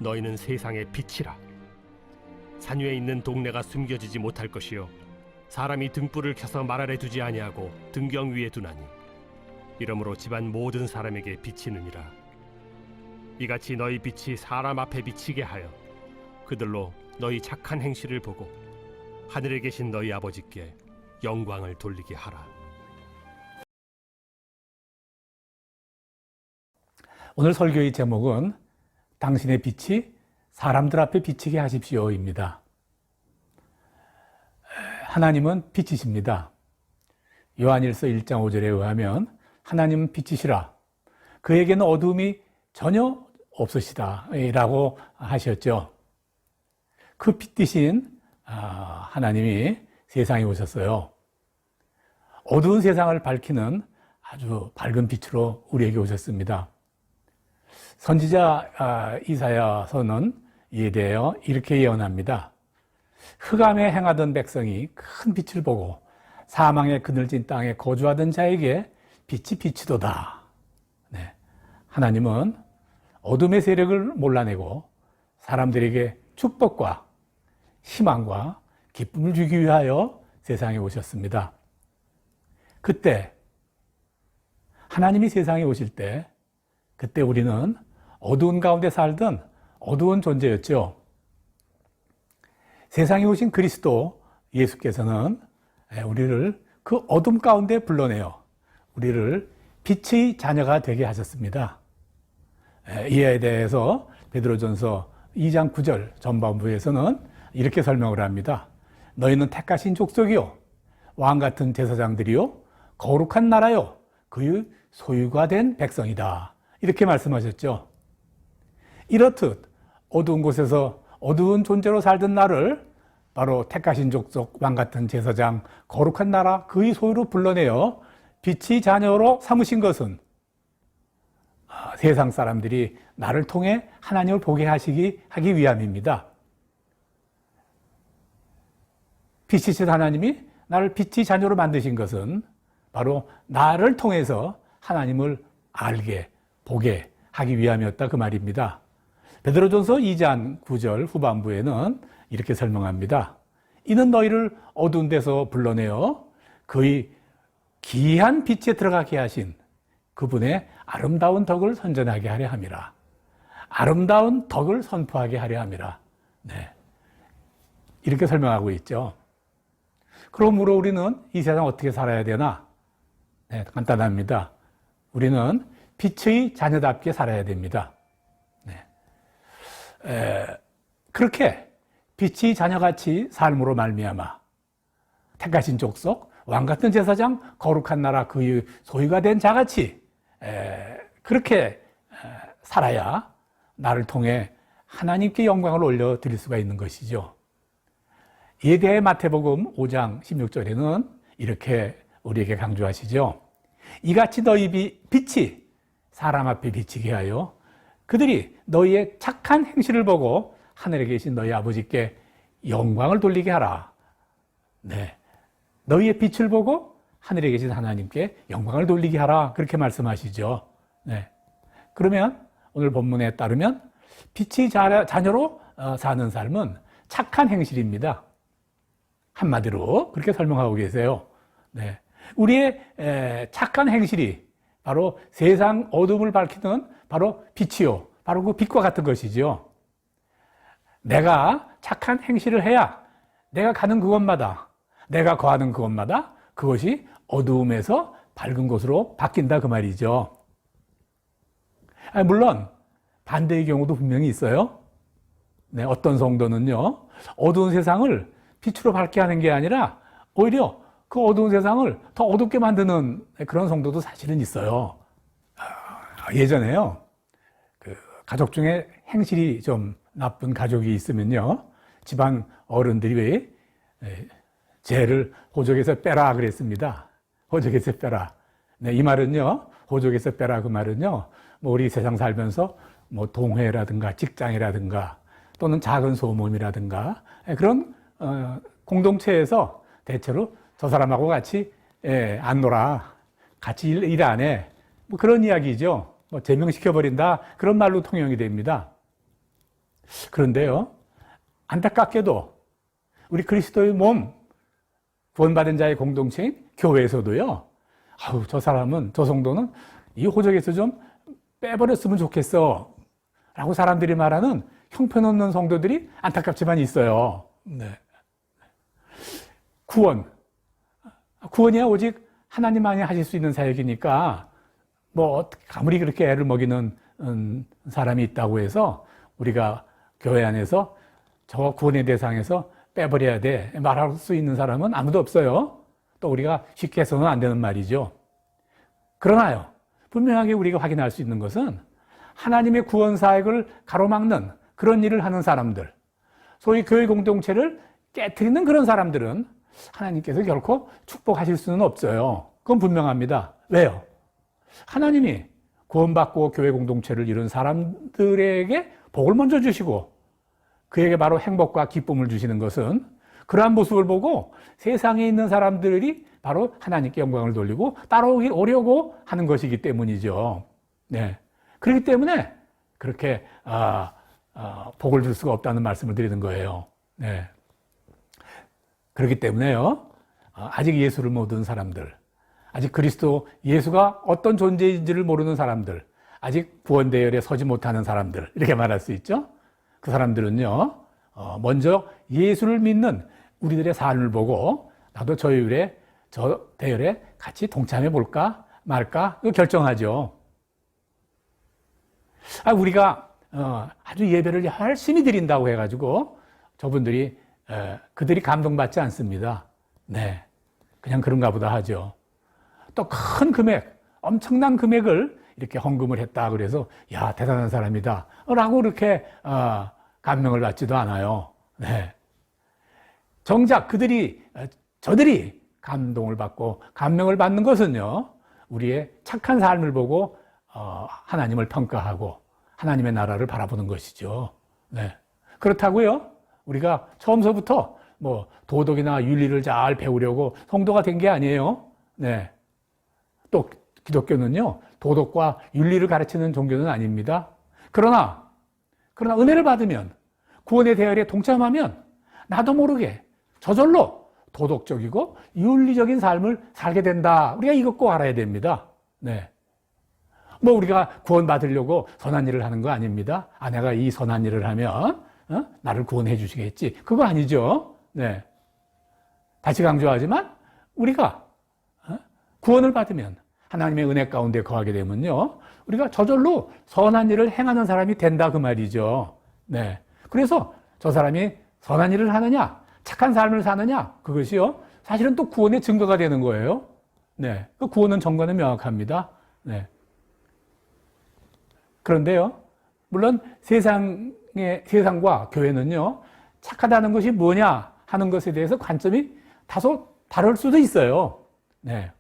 너희는 세상의 빛이라. 산 위에 있는 동네가 숨겨지지 못할 것이요 사람이 등불을 켜서 말 아래 두지 아니하고 등경 위에 두나니 이러므로 집안 모든 사람에게 비치느니라. 이같이 너희 빛이 사람 앞에 비치게 하여 그들로 너희 착한 행실을 보고 하늘에 계신 너희 아버지께 영광을 돌리게 하라. 오늘 설교의 제목은 당신의 빛이 사람들 앞에 비치게 하십시오입니다. 하나님은 빛이십니다. 요한일서 1장 5절에 의하면 하나님은 빛이시라. 그에게는 어두움이 전혀 없으시다 라고 하셨죠. 그 빛 대신 하나님이 세상에 오셨어요. 어두운 세상을 밝히는 아주 밝은 빛으로 우리에게 오셨습니다. 선지자 이사야서는 이에 대하여 이렇게 예언합니다. 흑암에 행하던 백성이 큰 빛을 보고 사망의 그늘진 땅에 거주하던 자에게 빛이 비치도다. 네. 하나님은 어둠의 세력을 몰라내고 사람들에게 축복과 희망과 기쁨을 주기 위하여 세상에 오셨습니다. 그때 하나님이 세상에 오실 때 그때 우리는 어두운 가운데 살던 어두운 존재였죠. 세상에 오신 그리스도 예수께서는 우리를 그 어둠 가운데 불러내어 우리를 빛의 자녀가 되게 하셨습니다. 이에 대해서 베드로전서 2장 9절 전반부에서는 이렇게 설명을 합니다. 너희는 택하신 족속이요 왕같은 제사장들이요 거룩한 나라요 그의 소유가 된 백성이다. 이렇게 말씀하셨죠. 이렇듯 어두운 곳에서 어두운 존재로 살던 나를 바로 택하신 족속, 왕같은 제사장, 거룩한 나라 그의 소유로 불러내어 빛의 자녀로 삼으신 것은 세상 사람들이 나를 통해 하나님을 보게 하기 위함입니다. 빛이신 하나님이 나를 빛의 자녀로 만드신 것은 바로 나를 통해서 하나님을 알게, 보게 하기 위함이었다 그 말입니다. 베드로전서 2장 9절 후반부에는 이렇게 설명합니다. 이는 너희를 어두운 데서 불러내어 그의 기이한 빛에 들어가게 하신 그분의 아름다운 덕을 선전하게 하려 함이라. 아름다운 덕을 선포하게 하려 함이라. 네. 이렇게 설명하고 있죠. 그러므로 우리는 이 세상 어떻게 살아야 되나? 네, 간단합니다. 우리는 빛의 자녀답게 살아야 됩니다. 그렇게 빛의 자녀같이 삶으로 말미암아 택하신 족속, 왕같은 제사장, 거룩한 나라 그의 소유가 된 자같이 그렇게 살아야 나를 통해 하나님께 영광을 올려드릴 수가 있는 것이죠. 이에 대해 마태복음 5장 16절에는 이렇게 우리에게 강조하시죠. 이같이 너희 빛이 사람 앞에 비치게 하여 그들이 너희의 착한 행실을 보고 하늘에 계신 너희 아버지께 영광을 돌리게 하라. 네. 너희의 빛을 보고 하늘에 계신 하나님께 영광을 돌리게 하라. 그렇게 말씀하시죠. 네. 그러면 오늘 본문에 따르면 빛의 자녀로 사는 삶은 착한 행실입니다. 한마디로 그렇게 설명하고 계세요. 네. 우리의 착한 행실이 바로 세상 어둠을 밝히는 바로 빛이요. 바로 그 빛과 같은 것이죠. 내가 착한 행실을 해야 내가 가는 그곳마다, 내가 거하는 그곳마다 그것이 어두움에서 밝은 곳으로 바뀐다 그 말이죠. 물론 반대의 경우도 분명히 있어요. 네, 어떤 성도는요, 어두운 세상을 빛으로 밝게 하는 게 아니라 오히려 그 어두운 세상을 더 어둡게 만드는 그런 성도도 사실은 있어요. 예전에요, 그 가족 중에 행실이 좀 나쁜 가족이 있으면요, 집안 어른들이 왜 쟤를 호적에서 빼라 그랬습니다. 호적에서 빼라. 네, 이 말은요, 호적에서 빼라 그 말은요, 뭐 우리 세상 살면서 뭐 동회라든가 직장이라든가 또는 작은 소모임이라든가 그런 공동체에서 대체로 저 사람하고 같이 안 놀아, 같이 일 안 해, 뭐 그런 이야기죠. 뭐 제명시켜버린다, 그런 말로 통용이 됩니다. 그런데요, 안타깝게도 우리 그리스도의 몸, 구원받은 자의 공동체인 교회에서도요, 아우, 저 사람은, 저 성도는 이 호적에서 좀 빼버렸으면 좋겠어 라고 사람들이 말하는 형편없는 성도들이 안타깝지만 있어요. 네. 구원이야 오직 하나님만이 하실 수 있는 사역이니까 뭐 아무리 그렇게 애를 먹이는 사람이 있다고 해서 우리가 교회 안에서 저 구원의 대상에서 빼버려야 돼 말할 수 있는 사람은 아무도 없어요. 또 우리가 쉽게 해서는 안 되는 말이죠. 그러나요, 분명하게 우리가 확인할 수 있는 것은 하나님의 구원 사역을 가로막는 그런 일을 하는 사람들, 소위 교회 공동체를 깨트리는 그런 사람들은 하나님께서 결코 축복하실 수는 없어요. 그건 분명합니다. 왜요? 하나님이 구원받고 교회 공동체를 이룬 사람들에게 복을 먼저 주시고 그에게 바로 행복과 기쁨을 주시는 것은 그러한 모습을 보고 세상에 있는 사람들이 바로 하나님께 영광을 돌리고 따라오려고 하는 것이기 때문이죠. 네. 그렇기 때문에 그렇게 복을 줄 수가 없다는 말씀을 드리는 거예요. 네. 그렇기 때문에요, 아직 예수를 모르는 사람들, 아직 그리스도 예수가 어떤 존재인지를 모르는 사람들, 아직 구원 대열에 서지 못하는 사람들, 이렇게 말할 수 있죠. 그 사람들은요, 먼저 예수를 믿는 우리들의 삶을 보고 나도 저 대열에 같이 동참해 볼까 말까 결정하죠. 우리가 아주 예배를 열심히 드린다고 해가지고 저분들이 그들이 감동받지 않습니다. 네, 그냥 그런가 보다 하죠. 또 큰 금액, 엄청난 금액을 이렇게 헌금을 했다 그래서 야, 대단한 사람이다 라고 이렇게 감명을 받지도 않아요. 네. 정작 저들이 감동을 받고 감명을 받는 것은요, 우리의 착한 삶을 보고 하나님을 평가하고 하나님의 나라를 바라보는 것이죠. 네. 그렇다고요, 우리가 처음서부터 뭐 도덕이나 윤리를 잘 배우려고 성도가 된 게 아니에요. 네. 또 기독교는요, 도덕과 윤리를 가르치는 종교는 아닙니다. 그러나 은혜를 받으면, 구원의 대열에 동참하면 나도 모르게 저절로 도덕적이고 윤리적인 삶을 살게 된다. 우리가 이것 꼭 알아야 됩니다. 네. 뭐 우리가 구원받으려고 선한 일을 하는 거 아닙니다. 내가 이 선한 일을 하면 나를 구원해 주시겠지. 그거 아니죠. 네. 다시 강조하지만 우리가 구원을 받으면, 하나님의 은혜 가운데 거하게 되면요, 우리가 저절로 선한 일을 행하는 사람이 된다 그 말이죠. 네. 그래서 저 사람이 선한 일을 하느냐, 착한 삶을 사느냐, 그것이요, 사실은 또 구원의 증거가 되는 거예요. 네. 그 구원은 정과는 명확합니다. 네. 그런데요, 물론 세상과 교회는요, 착하다는 것이 뭐냐 하는 것에 대해서 관점이 다소 다를 수도 있어요. 네.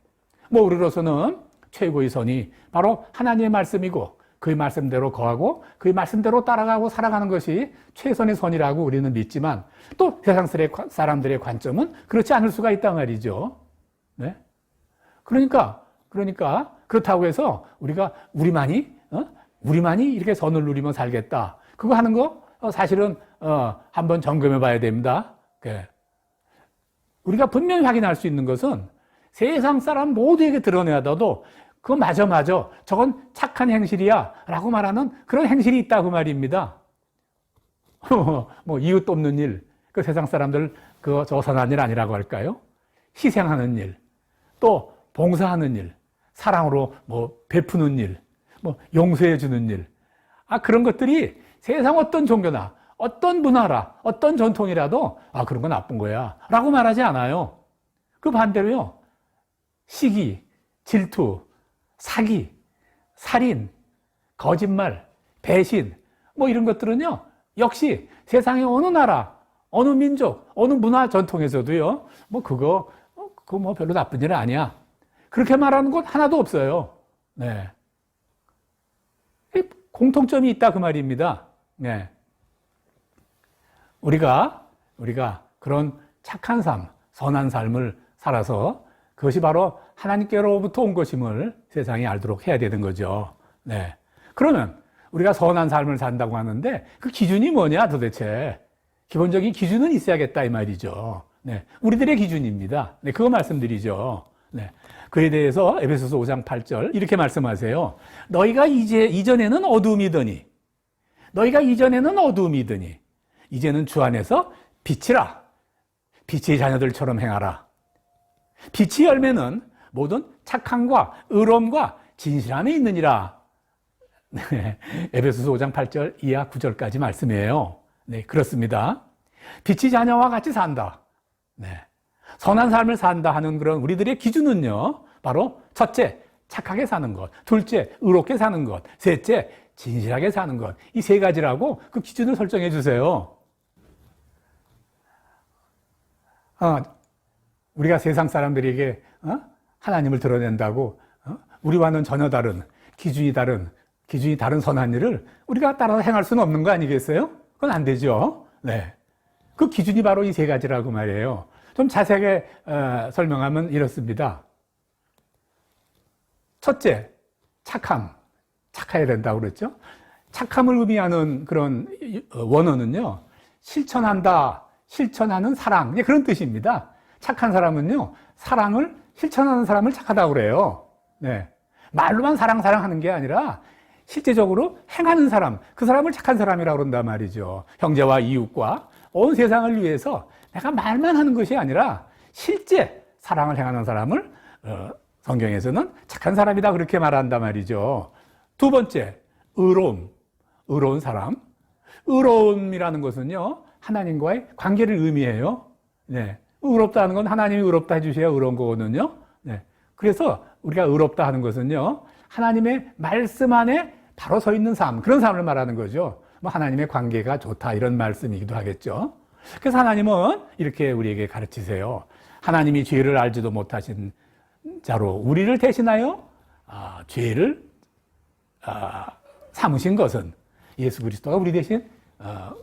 뭐 우리로서는 최고의 선이 바로 하나님의 말씀이고 그의 말씀대로 거하고 그의 말씀대로 따라가고 살아가는 것이 최선의 선이라고 우리는 믿지만, 또 세상 사람들의 관점은 그렇지 않을 수가 있단 말이죠. 네. 그러니까 그렇다고 해서 우리만이 이렇게 선을 누리며 살겠다, 그거 하는 거 사실은 한번 점검해 봐야 됩니다. 우리가 분명히 확인할 수 있는 것은 세상 사람 모두에게 드러내야도 그거 맞아, 저건 착한 행실이야 라고 말하는 그런 행실이 있다 그 말입니다. 뭐 이웃 돕는 일, 그 세상 사람들 저 선한 일 아니라고 할까요? 희생하는 일, 또 봉사하는 일, 사랑으로 뭐 베푸는 일, 뭐 용서해 주는 일, 그런 것들이 세상 어떤 종교나 어떤 문화라 어떤 전통이라도 그런 건 나쁜 거야 라고 말하지 않아요. 그 반대로요, 시기, 질투, 사기, 살인, 거짓말, 배신, 뭐 이런 것들은요, 역시 세상의 어느 나라, 어느 민족, 어느 문화 전통에서도요, 뭐 그거 뭐 별로 나쁜 일 아니야. 그렇게 말하는 곳 하나도 없어요. 네. 공통점이 있다 그 말입니다. 네. 우리가 그런 착한 삶, 선한 삶을 살아서 그것이 바로 하나님께로부터 온 것임을 세상이 알도록 해야 되는 거죠. 네. 그러면 우리가 선한 삶을 산다고 하는데 그 기준이 뭐냐 도대체? 기본적인 기준은 있어야겠다 이 말이죠. 네. 우리들의 기준입니다. 네. 그거 말씀드리죠. 네. 그에 대해서 에베소서 5장 8절 이렇게 말씀하세요. 너희가 이전에는 어두움이더니 이제는 주 안에서 빛이라. 빛의 자녀들처럼 행하라. 빛의 열매는 모든 착함과 의로움과 진실함에 있느니라. 네, 에베소서 5장 8절 이하 9절까지 말씀이에요. 네, 그렇습니다. 빛의 자녀와 같이 산다. 네, 선한 삶을 산다 하는 그런 우리들의 기준은요, 바로 첫째, 착하게 사는 것. 둘째, 의롭게 사는 것. 셋째, 진실하게 사는 것. 이 세 가지라고 그 기준을 설정해 주세요. 우리가 세상 사람들에게 하나님을 드러낸다고 우리와는 전혀 다른 기준이 다른 선한 일을 우리가 따라서 행할 수는 없는 거 아니겠어요? 그건 안 되죠. 네. 그 기준이 바로 이 세 가지라고 말이에요. 좀 자세하게 설명하면 이렇습니다. 첫째, 착해야 된다고 그랬죠. 착함을 의미하는 그런 원어는요, 실천하는 사랑, 그런 뜻입니다. 착한 사람은요, 사랑을 실천하는 사람을 착하다고 그래요. 네. 말로만 사랑하는 게 아니라 실제적으로 행하는 사람, 그 사람을 착한 사람이라고 그런단 말이죠. 형제와 이웃과 온 세상을 위해서 내가 말만 하는 것이 아니라 실제 사랑을 행하는 사람을 성경에서는 착한 사람이다 그렇게 말한단 말이죠. 두 번째, 의로운 사람. 의로움이라는 것은요, 하나님과의 관계를 의미해요. 네. 의롭다는 건 하나님이 의롭다 해주셔야 의로운 거거든요. 네. 그래서 우리가 의롭다 하는 것은요, 하나님의 말씀 안에 바로 서 있는 삶, 그런 삶을 말하는 거죠. 뭐 하나님의 관계가 좋다 이런 말씀이기도 하겠죠. 그래서 하나님은 이렇게 우리에게 가르치세요. 하나님이 죄를 알지도 못하신 자로 우리를 대신하여 죄를 삼으신 것은 예수 그리스도가 우리 대신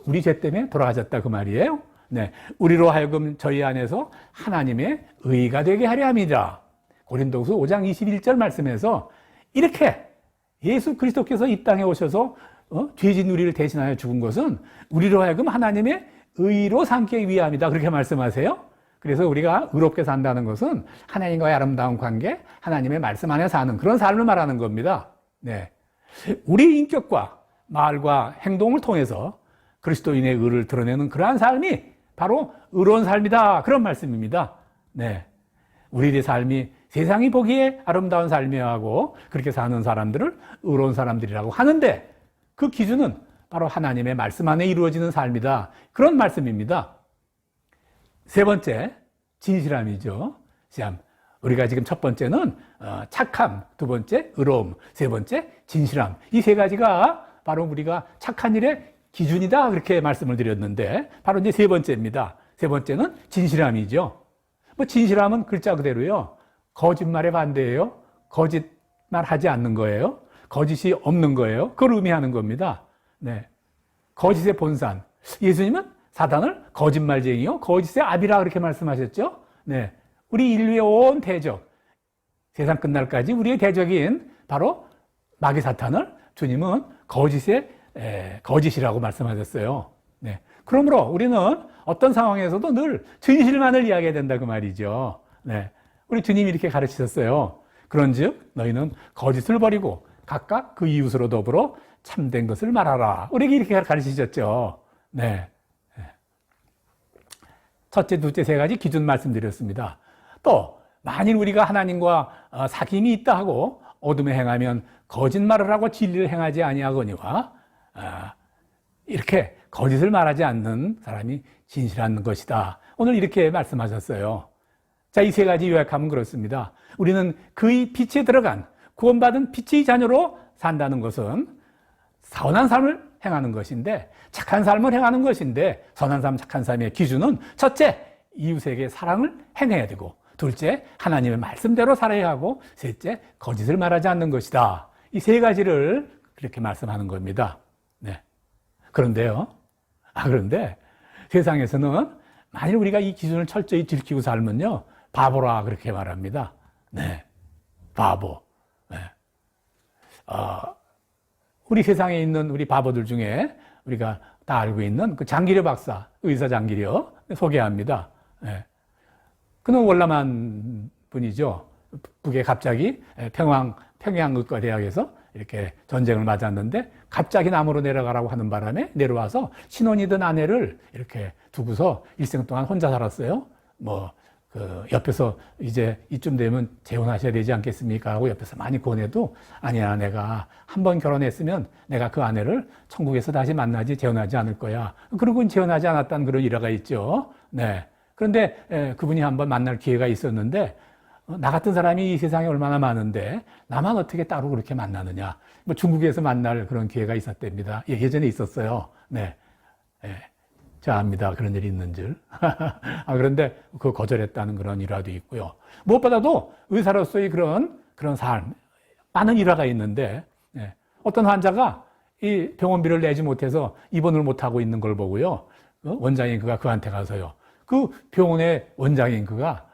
우리 죄 때문에 돌아가셨다 그 말이에요. 네, 우리로 하여금 저희 안에서 하나님의 의가 되게 하려 함이라. 고린도후서 5장 21절 말씀에서 이렇게 예수 그리스도께서 이 땅에 오셔서 죄진 우리를 대신하여 죽은 것은 우리로 하여금 하나님의 의로 삼기 위함이다 그렇게 말씀하세요. 그래서 우리가 의롭게 산다는 것은 하나님과의 아름다운 관계, 하나님의 말씀 안에 사는 그런 삶을 말하는 겁니다. 네, 우리 인격과 말과 행동을 통해서 그리스도인의 의를 드러내는 그러한 삶이 바로 의로운 삶이다 그런 말씀입니다. 네, 우리의 삶이 세상이 보기에 아름다운 삶이야 하고 그렇게 사는 사람들을 의로운 사람들이라고 하는데 그 기준은 바로 하나님의 말씀 안에 이루어지는 삶이다 그런 말씀입니다. 세 번째, 진실함이죠. 우리가 지금 첫 번째는 착함, 두 번째 의로움, 세 번째 진실함. 이 세 가지가 바로 우리가 착한 일의 기준이다 그렇게 말씀을 드렸는데 바로 이제 세 번째입니다. 세 번째는 진실함이죠. 뭐 진실함은 글자 그대로요, 거짓말의 반대예요. 거짓말 하지 않는 거예요. 거짓이 없는 거예요. 그걸 의미하는 겁니다. 네, 거짓의 본산. 예수님은 사단을 거짓말쟁이요, 거짓의 아비라 그렇게 말씀하셨죠. 네, 우리 인류의 온 대적, 세상 끝날까지 우리의 대적인 바로 마귀 사탄을 주님은 거짓이라고 말씀하셨어요. 네, 그러므로 우리는 어떤 상황에서도 늘 진실만을 이야기해야 된다 그 말이죠. 네, 우리 주님이 이렇게 가르치셨어요. 그런즉 너희는 거짓을 버리고 각각 그 이웃으로 더불어 참된 것을 말하라. 우리에게 이렇게 가르치셨죠. 네. 첫째, 둘째 세 가지 기준 말씀드렸습니다. 또 만일 우리가 하나님과 사귐이 있다 하고 어둠에 행하면 거짓말을 하고 진리를 행하지 아니하거니와 이렇게 거짓을 말하지 않는 사람이 진실한 것이다. 오늘 이렇게 말씀하셨어요. 자, 이 세 가지 요약하면 그렇습니다. 우리는 그의 빛에 들어간 구원받은 빛의 자녀로 산다는 것은 선한 삶을 행하는 것인데, 착한 삶을 행하는 것인데, 선한 삶, 착한 삶의 기준은 첫째, 이웃에게 사랑을 행해야 되고, 둘째, 하나님의 말씀대로 살아야 하고, 셋째, 거짓을 말하지 않는 것이다. 이 세 가지를 그렇게 말씀하는 겁니다. 네. 그런데요. 그런데 세상에서는 만일 우리가 이 기준을 철저히 지키고 살면요, 바보라 그렇게 말합니다. 네. 바보. 네. 우리 세상에 있는 우리 바보들 중에 우리가 다 알고 있는 그 장기려 박사, 의사 장기려 소개합니다. 네. 그는 월남한 분이죠. 북에 갑자기 평양의과대학에서 이렇게 전쟁을 맞았는데 갑자기 남으로 내려가라고 하는 바람에 내려와서 신혼이던 아내를 이렇게 두고서 일생 동안 혼자 살았어요. 옆에서 이제 이쯤 되면 재혼하셔야 되지 않겠습니까? 하고 옆에서 많이 권해도 아니야, 내가 한 번 결혼했으면 내가 그 아내를 천국에서 다시 만나지 재혼하지 않을 거야. 그러고는 재혼하지 않았다는 그런 일화가 있죠. 네. 그런데 그분이 한번 만날 기회가 있었는데 나 같은 사람이 이 세상에 얼마나 많은데 나만 어떻게 따로 그렇게 만나느냐. 중국에서 만날 그런 기회가 있었답니다. 예전에 있었어요. 네. 제가 압니다. 그런 일이 있는 줄. 그런데 그 거절했다는 그런 일화도 있고요. 무엇보다도 의사로서의 그런 삶, 많은 일화가 있는데, 어떤 환자가 이 병원비를 내지 못해서 입원을 못하고 있는 걸 보고요. 원장인 그가 그한테 가서요. 그 병원의 원장인 그가,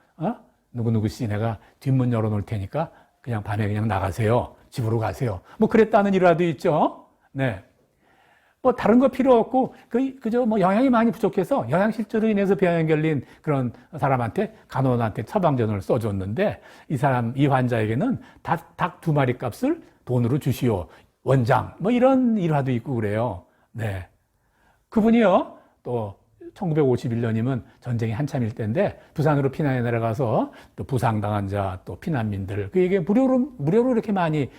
누구누구 씨 내가 뒷문 열어놓을 테니까 그냥 밤에 그냥 나가세요. 집으로 가세요. 그랬다는 일화도 있죠. 네. 다른 거 필요 없고, 그저 영양이 많이 부족해서 영양실조로 인해서 병에 걸린 그런 사람한테, 간호원한테 처방전을 써줬는데, 이 환자에게는 닭 2마리 값을 돈으로 주시오. 원장. 이런 일화도 있고 그래요. 네. 그분이요, 또 1951년이면 전쟁이 한참일 때인데, 부산으로 피난해 내려가서 또 부상당한 자, 또 피난민들, 그에게 무료로 이렇게 많이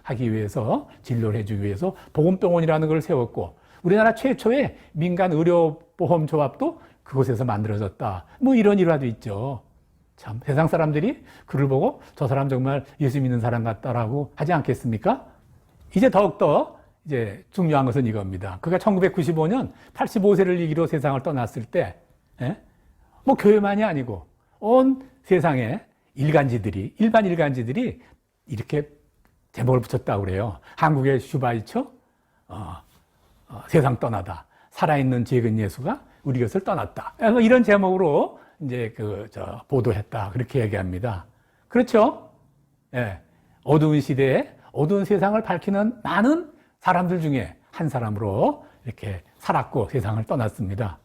하기 위해서, 진료를 해주기 위해서 보건병원이라는 걸 세웠고, 우리나라 최초의 민간 의료보험조합도 그곳에서 만들어졌다. 이런 일화도 있죠. 참, 세상 사람들이 그를 보고 저 사람 정말 예수 믿는 사람 같다라고 하지 않겠습니까? 이제 더욱더 이제 중요한 것은 이겁니다. 그가 1995년 85세를 이기로 세상을 떠났을 때, 교회만이 아니고 온 세상에 일반 일간지들이 이렇게 제목을 붙였다고 그래요. 한국의 슈바이처, 세상 떠나다. 살아있는 재근 예수가 우리 것을 떠났다. 이런 제목으로 이제 보도했다. 그렇게 얘기합니다. 그렇죠? 예. 어두운 시대에 어두운 세상을 밝히는 많은 사람들 중에 한 사람으로 이렇게 살았고 세상을 떠났습니다.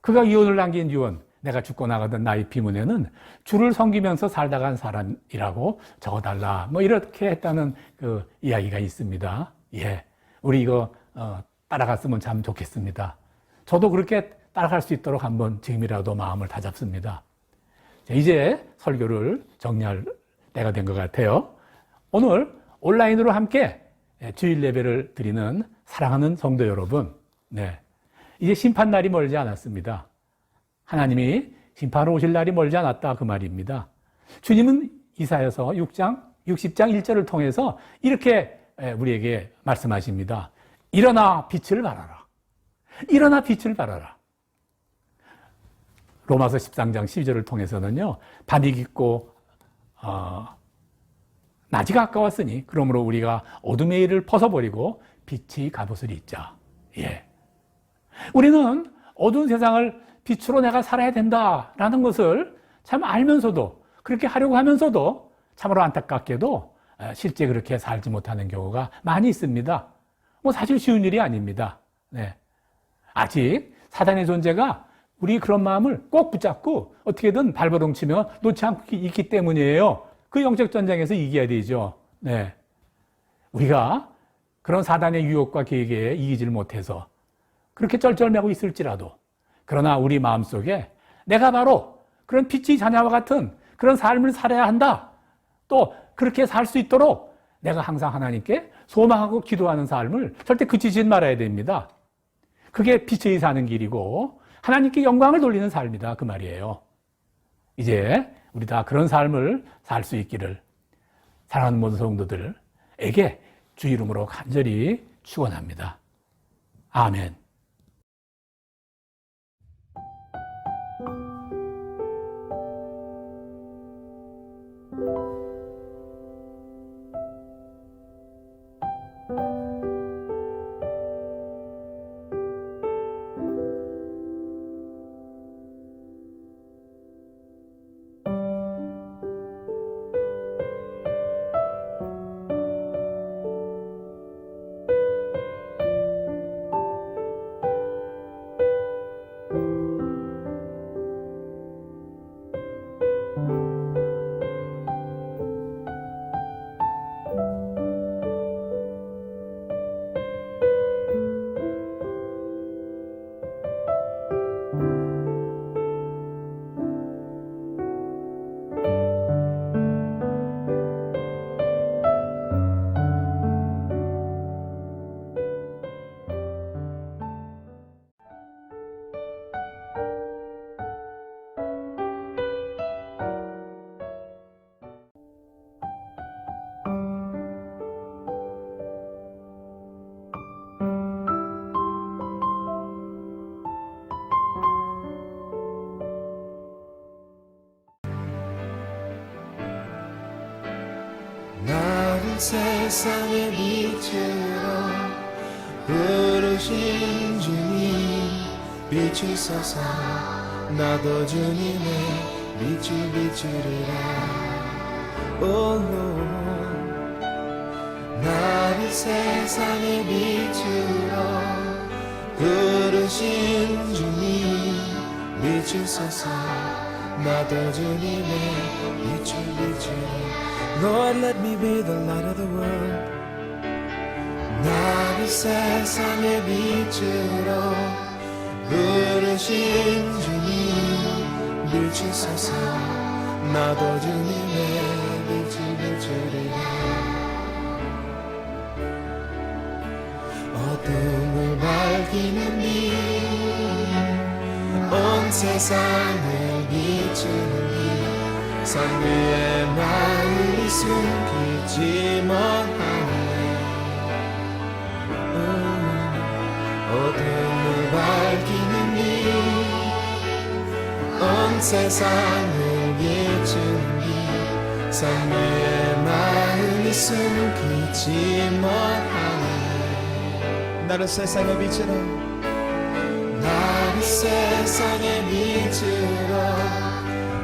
그가 유언을 남긴 유언, 내가 죽고 나가던 나의 비문에는 주를 섬기면서 살다 간 사람이라고 적어달라. 이렇게 했다는 그 이야기가 있습니다. 예. 우리 이거 따라갔으면 참 좋겠습니다. 저도 그렇게 따라갈 수 있도록 한번 지금이라도 마음을 다잡습니다. 이제 설교를 정리할 때가 된 것 같아요. 오늘 온라인으로 함께 주일 예배를 드리는 사랑하는 성도 여러분, 이제 심판날이 멀지 않았습니다. 하나님이 심판으로 오실 날이 멀지 않았다 그 말입니다. 주님은 이사야서 60장 1절을 통해서 이렇게 우리에게 말씀하십니다. 일어나 빛을 발하라. 일어나 빛을 발하라. 로마서 13장 12절을 통해서는요, 밤이 깊고 낮이 가까웠으니 그러므로 우리가 어둠의 일을 벗어버리고 빛의 갑옷을 입자. 예. 우리는 어두운 세상을 빛으로 내가 살아야 된다라는 것을 참 알면서도, 그렇게 하려고 하면서도 참으로 안타깝게도 실제 그렇게 살지 못하는 경우가 많이 있습니다. 사실 쉬운 일이 아닙니다. 네. 아직 사단의 존재가 우리 그런 마음을 꼭 붙잡고 어떻게든 발버둥치며 놓지 않고 있기 때문이에요. 그 영적 전쟁에서 이겨야 되죠. 네. 우리가 그런 사단의 유혹과 계획에 이기질 못해서 그렇게 쩔쩔매고 있을지라도, 그러나 우리 마음속에 내가 바로 그런 빛의 자녀와 같은 그런 삶을 살아야 한다. 또 그렇게 살 수 있도록 내가 항상 하나님께 소망하고 기도하는 삶을 절대 그치지 말아야 됩니다. 그게 빛의 사는 길이고 하나님께 영광을 돌리는 삶이다 그 말이에요. 이제 우리 다 그런 삶을 살 수 있기를 사랑하는 모든 성도들에게 주 이름으로 간절히 축원합니다. 아멘. 나를 세상의 빛으로 부르신 주님 비추소서. 나도 주님의 빛을 비추리라. Oh Lord, 나를 세상의 빛으로 부르신 주님 비추소서. 나도 주님의 빛을 비추리라. Lord, let me be the light of the world. 나를 세상의 빛으로 부르신 주님 비추소서. 나도 주님의 빛을 비추리라. 어둠을 밝히는 빛, 온 세상을 비추는 빛, 산 위에 나를 숨기지 못하네. 어둠을 밝히는 빛, 온 세상을 비추는 빛, 산 위에 나를 숨기지 못하네. 나를 세상의 빛으로, 나를 세상의 빛으로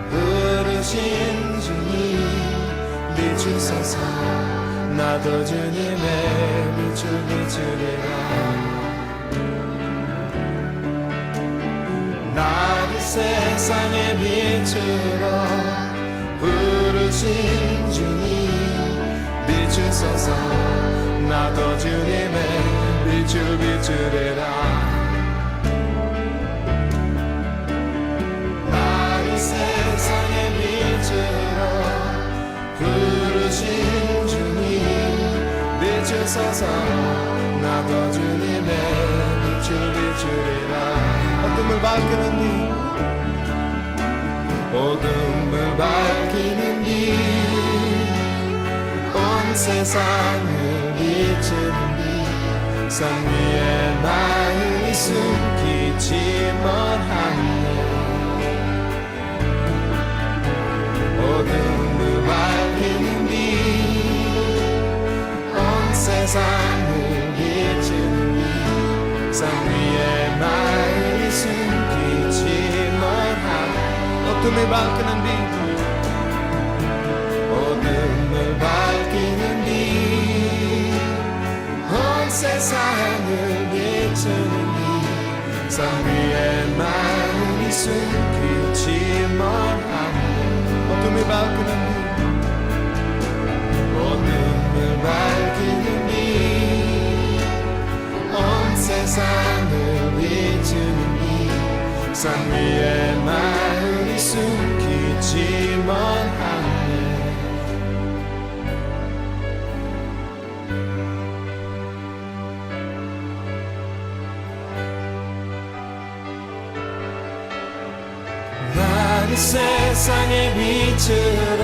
부르신 주님 비추소서. 나도 주님의 빛을 비추리라. 나를 세상의 빛으로 부르신 주님 비추소서. 나도 주님의 빛을 비추리라. 세상의 빛으로 부르신 주님 비추소서. 나도 주님의 빛을 비추리라. 어둠을 밝히는 빛, 어둠을 밝히는 빛, 온 세상을 비추는 빛, 산 위에 나를 숨기지 못하네. 어둠을 밝히는 빛, 온 세상을 비추는 빛, 산 위에 나를 숨기지 못하네. 어둠을 밝히는 빛, 어둠을 밝히는 빛, 온 세상을 비추는 빛, 산 위에 나를 숨기지 못하네. 어둠을 밝히는 빛, 어둠을 밝히는 빛, 온 세상을 비추는 빛, 산 위에 나를 숨기지 못하네. 나를 세상의 빛으로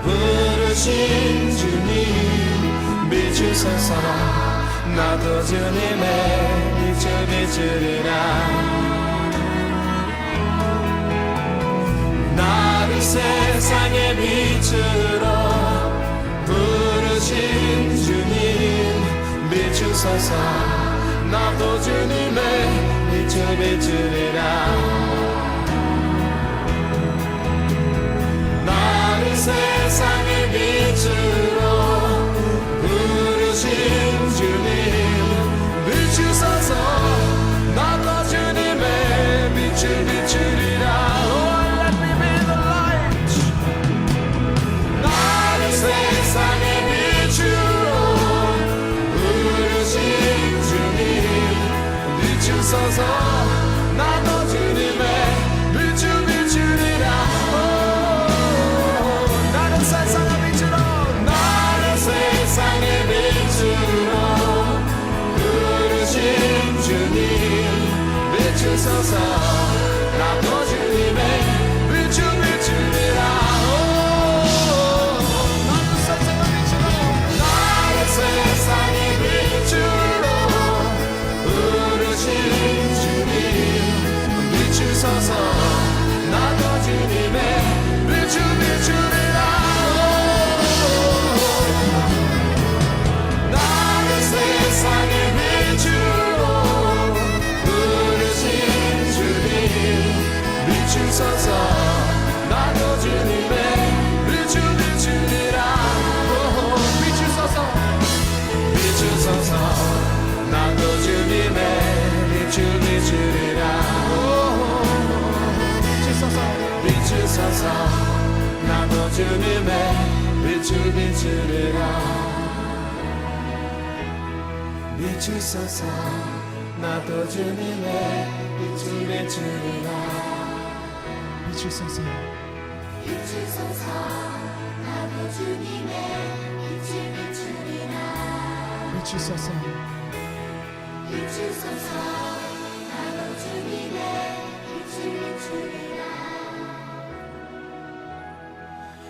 부르신 주님 비추소서. 나도 주님의 빛을 비추리라. 나를 세상의 빛으로 부르신 주님 비추소서. 나도 주님의 빛을 비추리라. 나를 세상의 빛으로 부르신 주님 비추소서. 나도 주님의 빛을 비추리라. Oh, let me be the light. 나를 세상의 빛으로 부르신 주님 비추소서. 나도 주님의 빛을 비추리라. 나를 세상의 빛으로 나를 세상의 빛으로 부르신 주님 비추소서. 나도 주님의 빛을 비추리라. 나를 세상의 빛으로 나를 세상의 빛으로 부르신 주님 비추소서. 나도 주님의 빛을 비추리라. 나를 세상의 빛으로 부르신 주님 비추소서. 나도 주님의 빛을 비추리라. 비추소서. 비추소서. 나도 주님의 빛을 비추리라. 비추소서. 비추소서. 나도 주님의 빛을 비추리라. 비추소서. 나도 주님의 빛을 비추리라. 비추소서. 비추소서. 나도 주님의 빛을 비추리라. 비추소서. 비추소서. 나도 주님의 빛을 비추리라.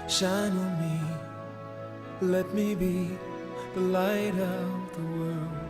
Shine on me, let me be the light of the world.